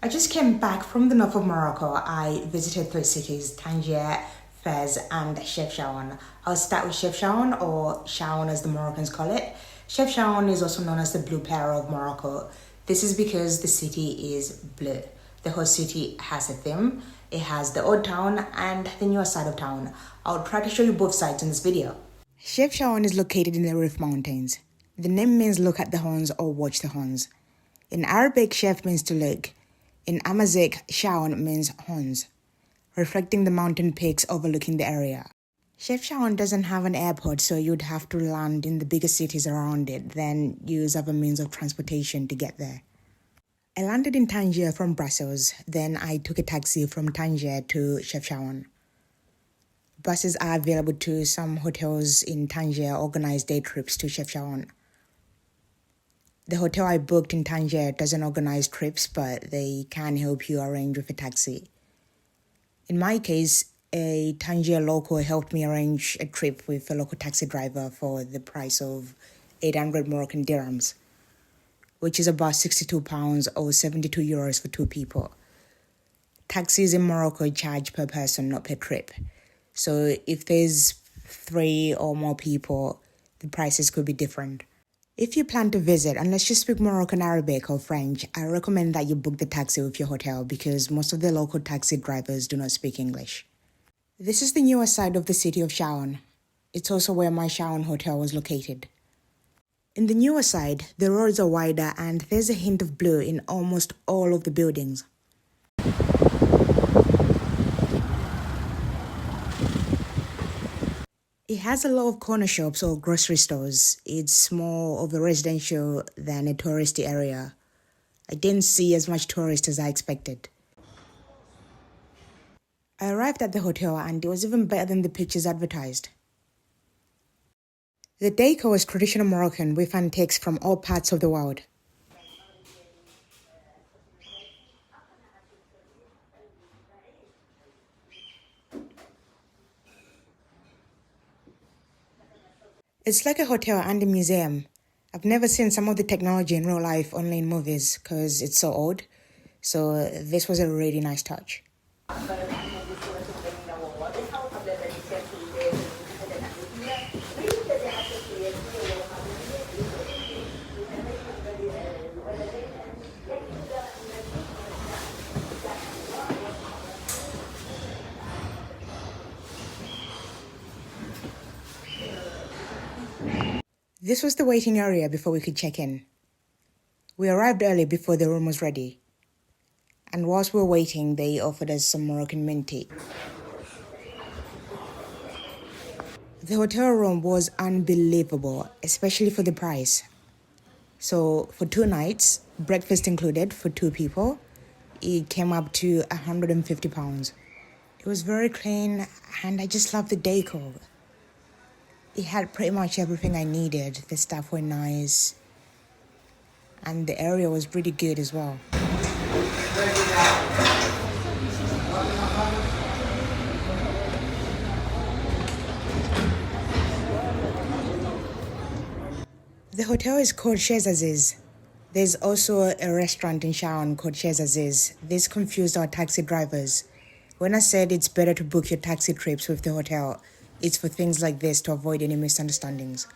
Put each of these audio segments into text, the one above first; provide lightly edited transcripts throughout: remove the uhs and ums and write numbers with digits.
I just came back from the north of Morocco. I visited three cities, Tangier, Fez, and Chefchaouen. I'll start with Chefchaouen, or Chaouen as the Moroccans call it. Chefchaouen is also known as the Blue Pearl of Morocco. This is because the city is blue. The whole city has a theme. It has the old town and the newer side of town. I'll try to show you both sides in this video. Chefchaouen is located in the Rif Mountains. The name means look at the horns or watch the horns. In Arabic, chef means to look. In Amazigh, Chaouen means horns, reflecting the mountain peaks overlooking the area. Chefchaouen doesn't have an airport, so you'd have to land in the bigger cities around it, then use other means of transportation to get there. I landed in Tangier from Brussels, then I took a taxi from Tangier to Chefchaouen. Buses are available to some hotels in Tangier organize day trips to Chefchaouen. The hotel I booked in Tangier doesn't organize trips, but they can help you arrange with a taxi. In my case, a Tangier local helped me arrange a trip with a local taxi driver for the price of 800 Moroccan dirhams, which is about £62 or €72 for two people. Taxis in Morocco charge per person, not per trip. So if there's 3 or more people, the prices could be different. If you plan to visit, unless you speak Moroccan Arabic or French, I recommend that you book the taxi with your hotel because most of the local taxi drivers do not speak English. This is the newer side of the city of Chaouen. It's also where my Chaouen hotel was located. In the newer side, the roads are wider and there's a hint of blue in almost all of the buildings. It has a lot of corner shops or grocery stores. It's more of a residential than a touristy area. I didn't see as much tourists as I expected. I arrived at the hotel and it was even better than the pictures advertised. The decor was traditional Moroccan with antiques from all parts of the world. It's like a hotel and a museum. I've never seen some of the technology in real life, only in movies, because it's so old. So this was a really nice touch. This was the waiting area before we could check in. We arrived early before the room was ready. And whilst we were waiting, they offered us some Moroccan mint tea. The hotel room was unbelievable, especially for the price. So for 2 nights, breakfast included for 2 people, it came up to £150. It was very clean and I just loved the decor. It had pretty much everything I needed. The staff were nice and the area was pretty good as well. The hotel is called Chez Aziz. There's also a restaurant in Chaouen called Chez Aziz. This confused our taxi drivers. When I said it's better to book your taxi trips with the hotel, it's for things like this to avoid any misunderstandings.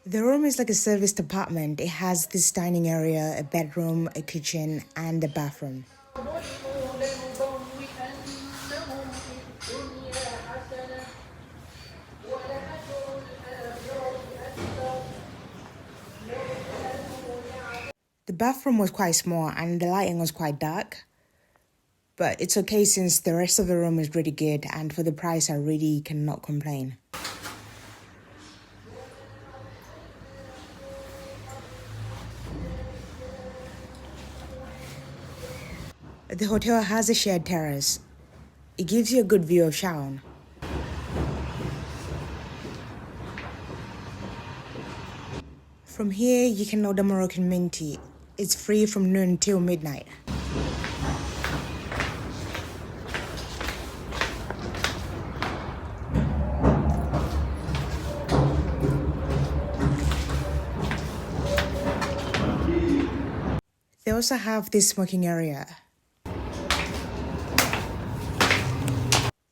The room is like a serviced apartment. It has this dining area, a bedroom, a kitchen, and a bathroom. The bathroom was quite small and the lighting was quite dark. But it's okay since the rest of the room is really good and for the price I really cannot complain. The hotel has a shared terrace. It gives you a good view of Chaouen. From here you can order Moroccan mint tea. It's free from noon till midnight. They also have this smoking area.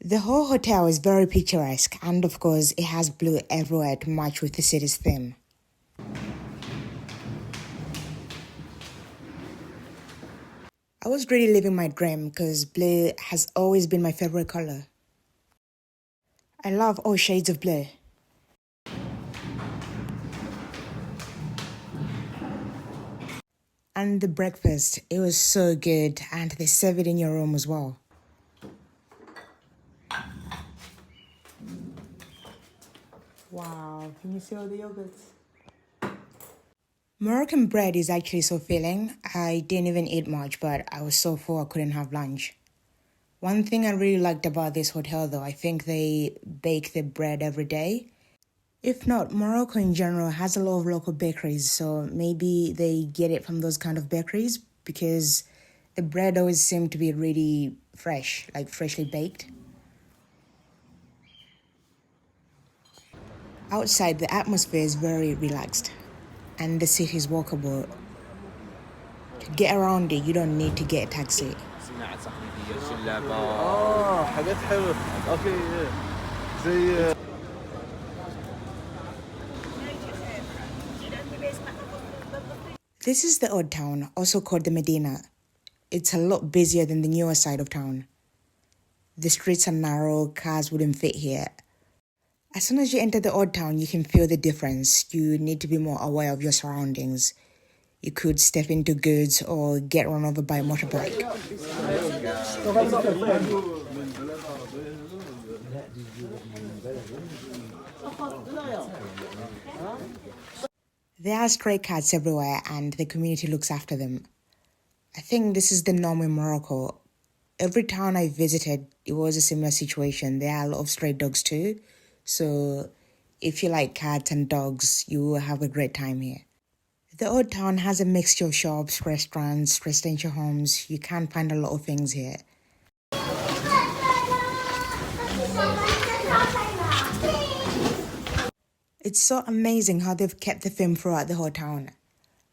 The whole hotel is very picturesque, and of course it has blue everywhere to match with the city's theme. I was really living my dream because blue has always been my favorite color. I love all shades of blue. And the breakfast, it was so good, and they serve it in your room as well. Wow, can you see all the yogurts? Moroccan bread is actually so filling. I didn't even eat much, but I was so full I couldn't have lunch. One thing I really liked about this hotel though, I think they bake the bread every day. If not, Morocco in general has a lot of local bakeries, so maybe they get it from those kind of bakeries because the bread always seemed to be really fresh, like freshly baked. Outside, the atmosphere is very relaxed and the city is walkable. To get around it, you don't need to get a taxi. This is the old town, also called the Medina. It's a lot busier than the newer side of town. The streets are narrow, cars wouldn't fit here. As soon as you enter the old town, you can feel the difference. You need to be more aware of your surroundings. You could step into goods or get run over by a motorbike. There are stray cats everywhere and the community looks after them. I think this is the norm in Morocco. Every town I visited, it was a similar situation. There are a lot of stray dogs too. So if you like cats and dogs, you will have a great time here. The old town has a mixture of shops, restaurants, residential homes. You can find a lot of things here. It's so amazing how they've kept the theme throughout the whole town.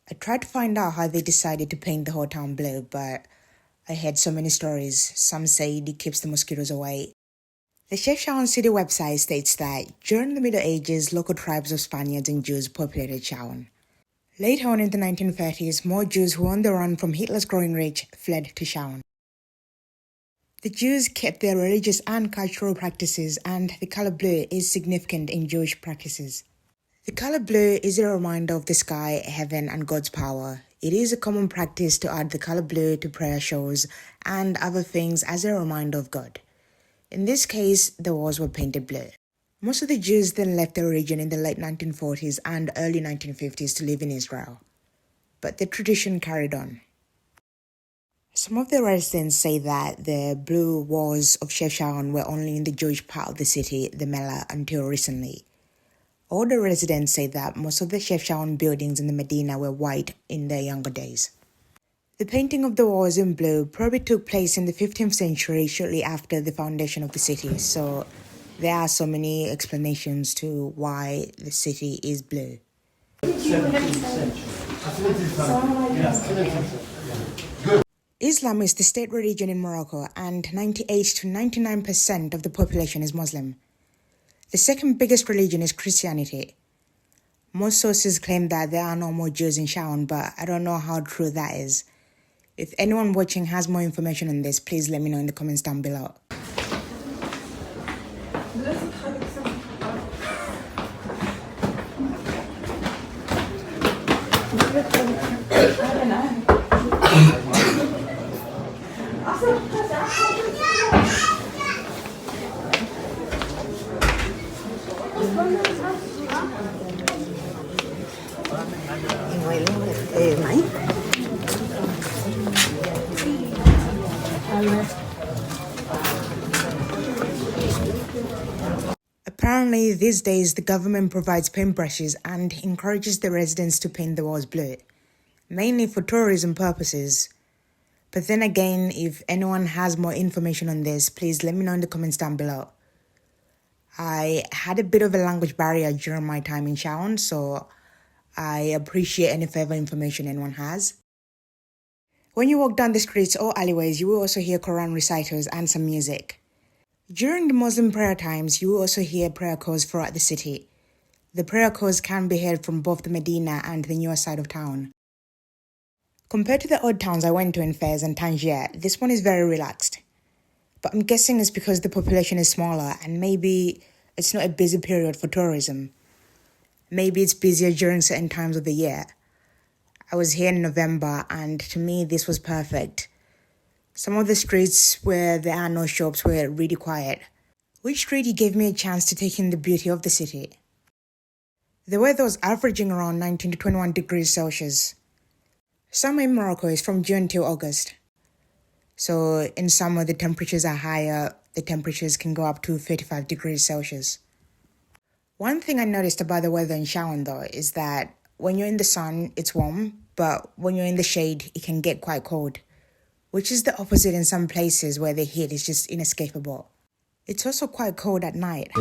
I tried to find out how they decided to paint the whole town blue, but I heard so many stories. Some say it keeps the mosquitoes away. The Chefchaouen city website states that during the Middle Ages, local tribes of Spaniards and Jews populated Chaouen. Later on in the 1930s, more Jews who were on the run from Hitler's growing rich fled to Chaouen. The Jews kept their religious and cultural practices, and the color blue is significant in Jewish practices. The color blue is a reminder of the sky, heaven, and God's power. It is a common practice to add the color blue to prayer shows and other things as a reminder of God. In this case, the walls were painted blue. Most of the Jews then left the region in the late 1940s and early 1950s to live in Israel. But the tradition carried on. Some of the residents say that the blue walls of Chefchaouen were only in the Jewish part of the city, the Mellah, until recently. Older residents say that most of the Chefchaouen buildings in the Medina were white in their younger days. The painting of the walls in blue probably took place in the 15th century, shortly after the foundation of the city, so there are so many explanations to why the city is blue. Islam is the state religion in Morocco, and 98 to 99% of the population is Muslim. The second biggest religion is Christianity. Most sources claim that there are no more Jews in Chaouen, but I don't know how true that is. If anyone watching has more information on this, please let me know in the comments down below. Apparently, these days the government provides paintbrushes and encourages the residents to paint the walls blue, mainly for tourism purposes. But then again, if anyone has more information on this, please let me know in the comments down below. I had a bit of a language barrier during my time in Chaouen, so I appreciate any further information anyone has. When you walk down the streets or alleyways, you will also hear Quran recitals and some music. During the Muslim prayer times, you will also hear prayer calls throughout the city. The prayer calls can be heard from both the Medina and the newer side of town. Compared to the old towns I went to in Fez and Tangier, this one is very relaxed. But I'm guessing it's because the population is smaller and maybe it's not a busy period for tourism. Maybe it's busier during certain times of the year. I was here in November and to me this was perfect. Some of the streets where there are no shops were really quiet, which really gave me a chance to take in the beauty of the city. The weather was averaging around 19 to 21 degrees Celsius. Summer in Morocco is from June till August. So in summer the temperatures are higher, the temperatures can go up to 35 degrees Celsius. One thing I noticed about the weather in Chefchaouen though is that when you're in the sun it's warm, but when you're in the shade it can get quite cold, which is the opposite in some places where the heat is just inescapable. It's also quite cold at night.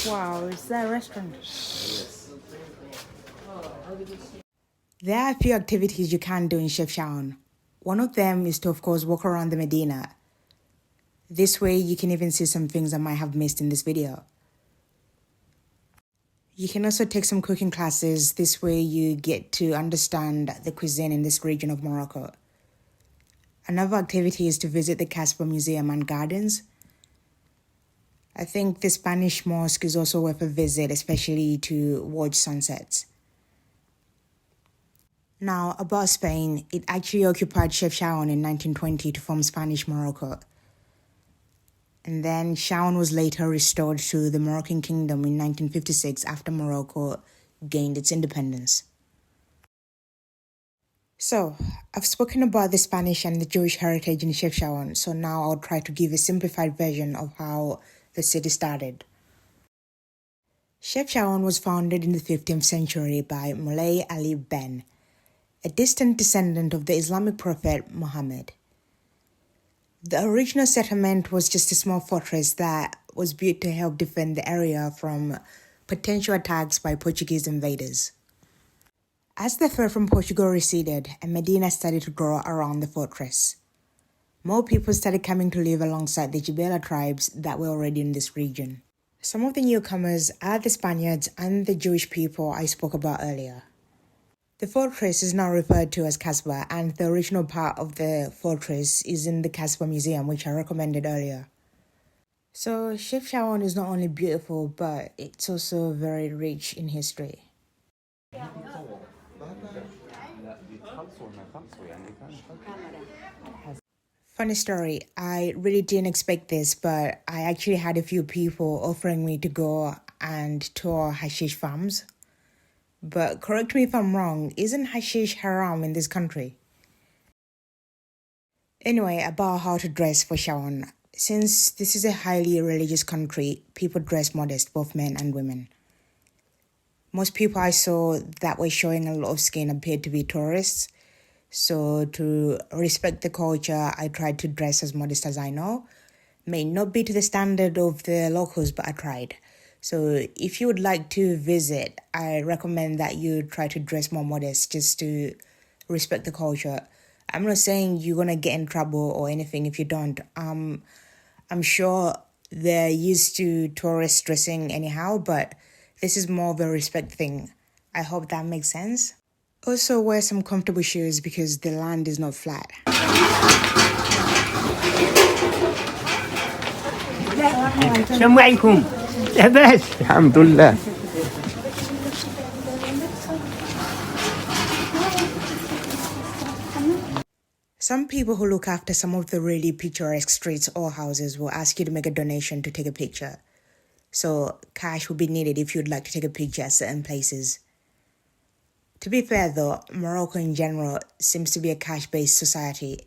Wow, is that a restaurant? There are a few activities you can do in Chefchaouen. One of them is to, of course, walk around the Medina. This way, you can even see some things I might have missed in this video. You can also take some cooking classes. This way, you get to understand the cuisine in this region of Morocco. Another activity is to visit the Casbah Museum and Gardens. I think the Spanish mosque is also worth a visit, especially to watch sunsets. Now, about Spain, it actually occupied Chefchaouen in 1920 to form Spanish Morocco. And then Chefchaouen was later restored to the Moroccan kingdom in 1956 after Morocco gained its independence. So, I've spoken about the Spanish and the Jewish heritage in Chefchaouen, so now I'll try to give a simplified version of how the city started. Chefchaouen was founded in the 15th century by Moulay Ali Ben, a distant descendant of the Islamic prophet Muhammad. The original settlement was just a small fortress that was built to help defend the area from potential attacks by Portuguese invaders. As the threat from Portugal receded, a Medina started to grow around the fortress. More people started coming to live alongside the Jebela tribes that were already in this region. Some of the newcomers are the Spaniards and the Jewish people I spoke about earlier. The fortress is now referred to as Casbah, and the original part of the fortress is in the Casbah Museum, which I recommended earlier. So Chefchaouen is not only beautiful, but it's also very rich in history. Funny story, I really didn't expect this, but I actually had a few people offering me to go and tour hashish farms. But correct me if I'm wrong, isn't hashish haram in this country? Anyway, about how to dress for Chefchaouen. Since this is a highly religious country, people dress modest, both men and women. Most people I saw that were showing a lot of skin appeared to be tourists. So to respect the culture, I tried to dress as modest as I know. May not be to the standard of the locals, but I tried. So if you would like to visit, I recommend that you try to dress more modest just to respect the culture. I'm not saying you're going to get in trouble or anything if you don't. I'm sure they're used to tourists dressing anyhow, but this is more of a respect thing. I hope that makes sense. Also wear some comfortable shoes because the land is not flat. السلام عليكم لاباس الحمد لله. Some people who look after some of the really picturesque streets or houses will ask you to make a donation to take a picture. So cash will be needed if you'd like to take a picture at certain places. To be fair though, Morocco in general seems to be a cash-based society.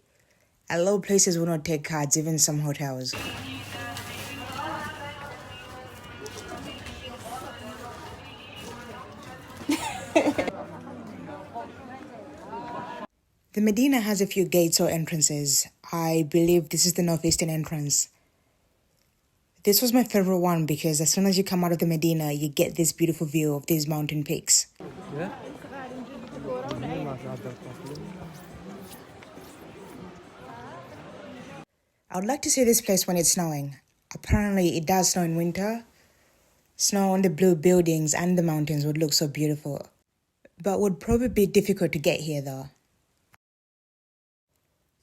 A lot of places will not take cards, even some hotels. The Medina has a few gates or entrances. I believe this is the northeastern entrance. This was my favorite one because as soon as you come out of the Medina, you get this beautiful view of these mountain peaks. I would like to see this place when it's snowing. Apparently, it does snow in winter. Snow on the blue buildings and the mountains would look so beautiful. But would probably be difficult to get here though.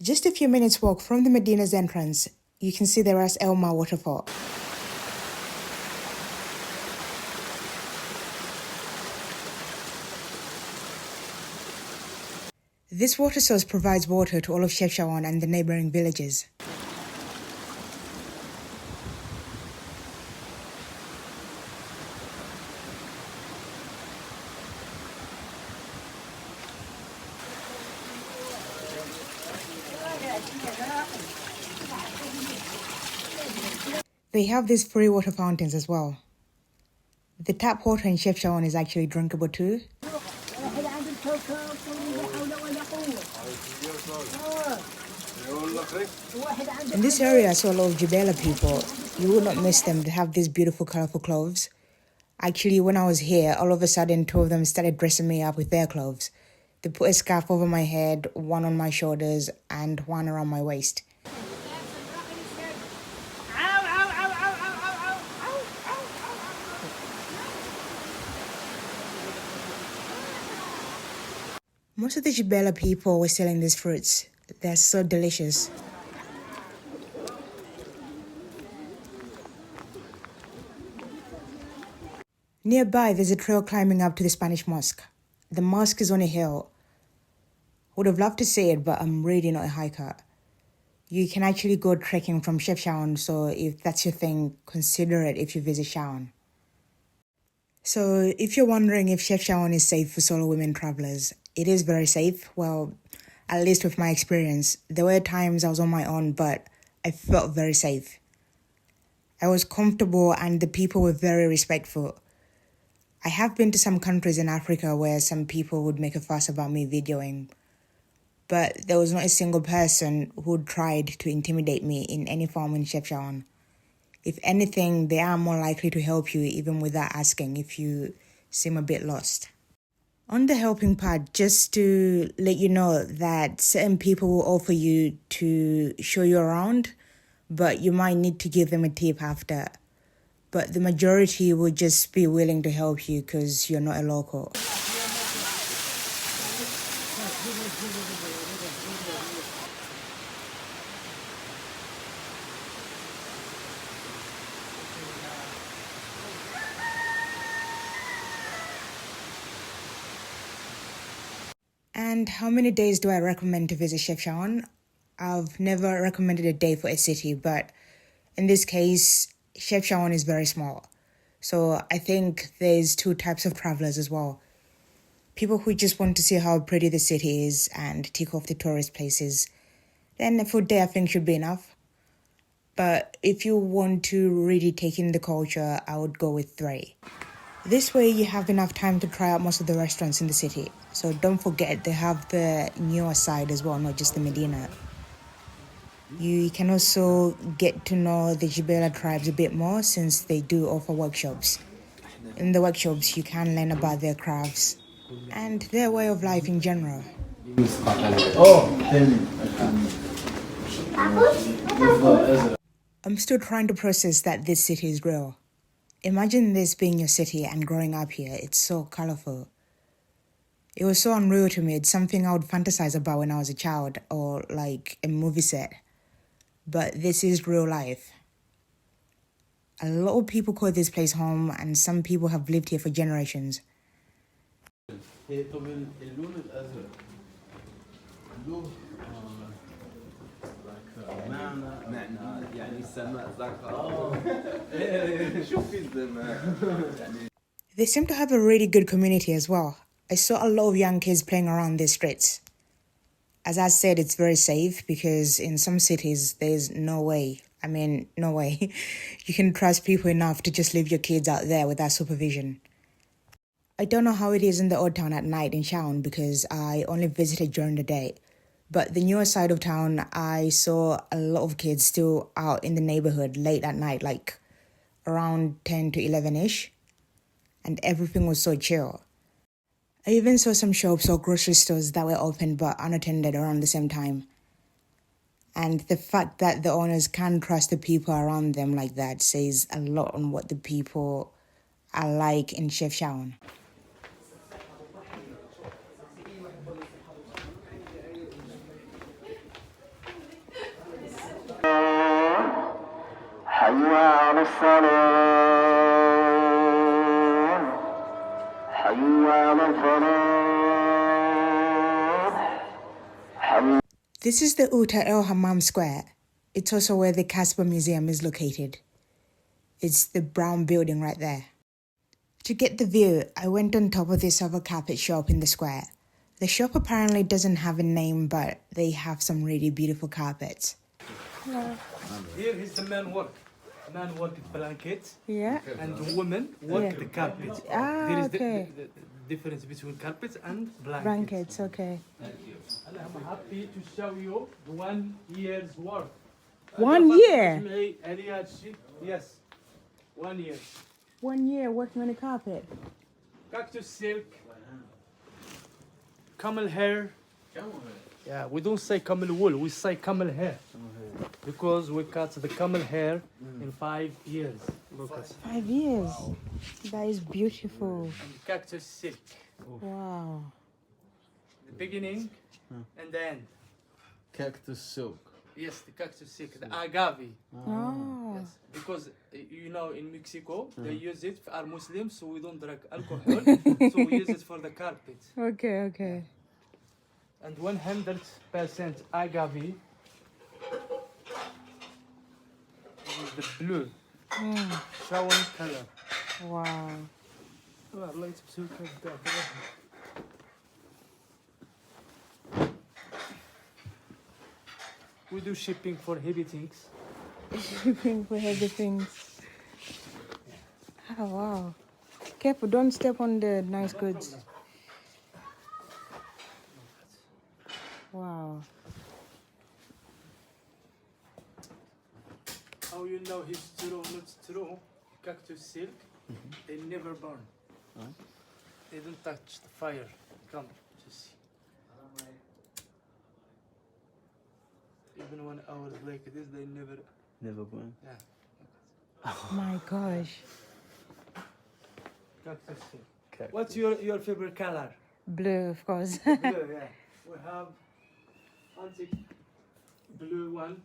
Just a few minutes walk from the Medina's entrance, you can see the Ras El Mar waterfall. This water source provides water to all of Chefchaouen and the neighboring villages. They have these free water fountains as well. The tap water in Chefchaouen is actually drinkable too. In this area I saw a lot of Jebela people. You would not miss them. They have these beautiful colorful clothes. Actually, when I was here, all of a sudden 2 of them started dressing me up with their clothes. They put a scarf over my head, one on my shoulders and one around my waist. Most of the Jebela people were selling these fruits. They're so delicious. Nearby, there's a trail climbing up to the Spanish mosque. The mosque is on a hill. Would have loved to see it, but I'm really not a hiker. You can actually go trekking from Chefchaouen, so if that's your thing, consider it if you visit Chaouen. So if you're wondering if Chefchaouen is safe for solo women travelers, it is very safe. Well, at least with my experience. There were times I was on my own, but I felt very safe. I was comfortable and the people were very respectful. I have been to some countries in Africa where some people would make a fuss about me videoing, but there was not a single person who tried to intimidate me in any form in Chefchaouen. If anything, they are more likely to help you even without asking if you seem a bit lost. On the helping part, just to let you know that certain people will offer you to show you around, but you might need to give them a tip after. But the majority will just be willing to help you because you're not a local. And how many days do I recommend to visit Chefchaouen? I've never recommended a day for a city, but in this case, Chefchaouen is very small. So I think there's 2 types of travelers as well. People who just want to see how pretty the city is and tick off the tourist places. Then a full day I think should be enough. But if you want to really take in the culture, I would go with 3. This way you have enough time to try out most of the restaurants in the city. So don't forget they have the newer side as well, not just the Medina. You can also get to know the Jebela tribes a bit more since they do offer workshops. In the workshops you can learn about their crafts and their way of life in general. I'm still trying to process that this city is real. Imagine this being your city and growing up here. It's so colorful. It was so unreal to me. It's something I would fantasize about when I was a child or like a movie set. But this is real life. A lot of people call this place home and some people have lived here for generations. They seem to have a really good community as well. I saw a lot of young kids playing around these streets. As I said, it's very safe because in some cities, there's no way. No way. You can trust people enough to just leave your kids out there without supervision. I don't know how it is in the old town at night in Chefchaouen because I only visited during the day. But the newer side of town, I saw a lot of kids still out in the neighborhood late at night, like around 10 to 11-ish. And everything was so chill. I even saw some shops or grocery stores that were open but unattended around the same time. And the fact that the owners can't trust the people around them like that says a lot on what the people are like in Chefchaouen. This is the Uta El Hammam Square. It's also where the Casbah Museum is located. It's the brown building right there. To get the view, I went on top of this other carpet shop in the square. The shop apparently doesn't have a name, but they have some really beautiful carpets. Hello. Here is the man work. Man work blanket. Yeah. And the woman work the carpet. There is okay. the difference between carpets and blankets. Blankets, okay. And I'm happy to show you the 1 year's work. 1 year? Yes, 1 year. 1 year working on a carpet. Cactus silk, camel hair. Yeah, we don't say camel wool, we say camel hair. Because we cut the camel hair in 5 years. Look at 5 years. That is beautiful. and cactus silk. Wow. The beginning and the end. Cactus silk. Yes, the cactus silk, the agave. Oh. Yes, because you know in Mexico they use it for our Muslims, so we don't drink alcohol, so we use it for the carpet. Okay, okay. And 100% agave. This is the blue, shower color. Wow. والله يتبسوا كذاب. We do shipping for heavy things. Shipping for heavy things. Oh, wow. Careful, don't step on the nice goods. Wow. How you know it's true, not true? Cactus silk, they never burn. They don't touch the fire. Come, just see. Even 1 hour like this, they never. Never burn. Yeah. My gosh. Cactus silk. What's your favorite color? Blue, of course. Blue, yeah. We have antique blue one,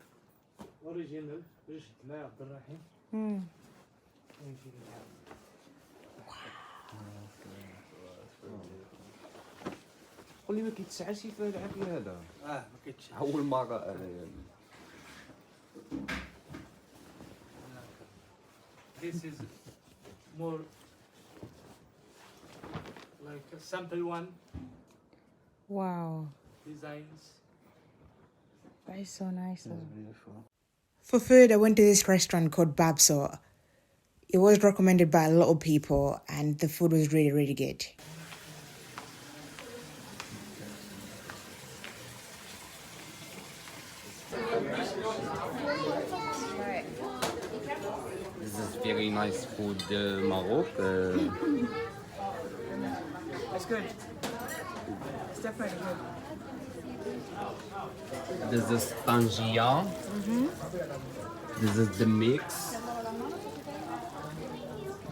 original. بسم الله الرحمن الرحيم. قول لي ما كيتسعش في العافية هذا. ما كيتش. أول مرة أنا يعني. This is more like a sample one. Wow. Designs. That is so nice. Beautiful. For food, I went to this restaurant called Babso. It was recommended by a lot of people and the food was really, really good. This is very nice food, Maroc. It's good. It's definitely good. This is tangia. This is the mix.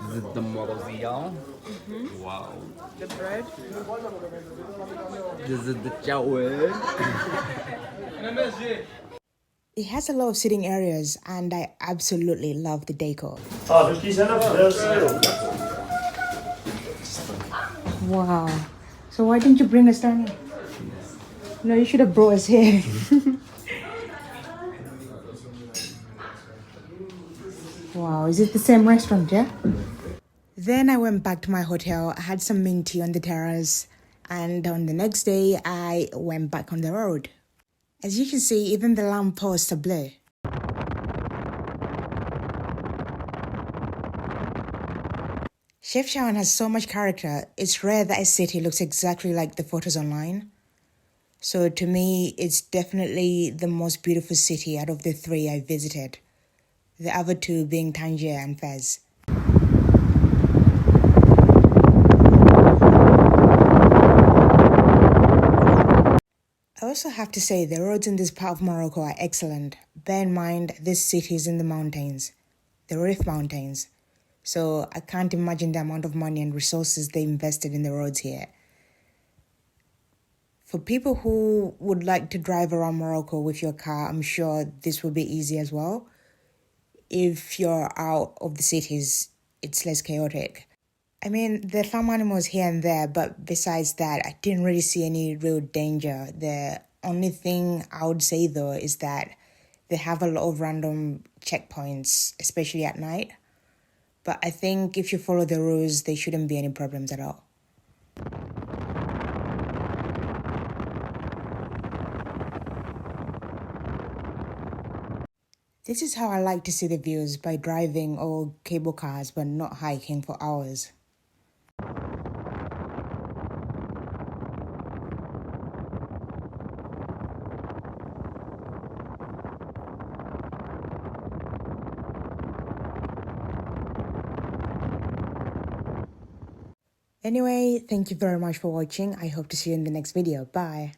This is the morozia. Wow. The bread. This is the chowin. It has a lot of sitting areas and I absolutely love the decor. Wow. So why didn't you bring us down here? No, you should have brought us here. Wow, is it the same restaurant, yeah? Then I went back to my hotel, I had some mint tea on the terrace, and on the next day, I went back on the road. As you can see, even the lampposts are blue. Chefchaouen has so much character. It's rare that a city looks exactly like the photos online. So to me, it's definitely the most beautiful city out of the three I visited. The other two being Tangier and Fez. I also have to say the roads in this part of Morocco are excellent. Bear in mind, this city is in the mountains, the Rif Mountains. So I can't imagine the amount of money and resources they invested in the roads here. For people who would like to drive around Morocco with your car, I'm sure this will be easy as well. If you're out of the cities, it's less chaotic. I mean, there are some animals here and there, but besides that, I didn't really see any real danger. The only thing I would say, though, is that they have a lot of random checkpoints, especially at night. But I think if you follow the rules, there shouldn't be any problems at all. This is how I like to see the views, by driving or cable cars, but not hiking for hours. Anyway, thank you very much for watching. I hope to see you in the next video. Bye.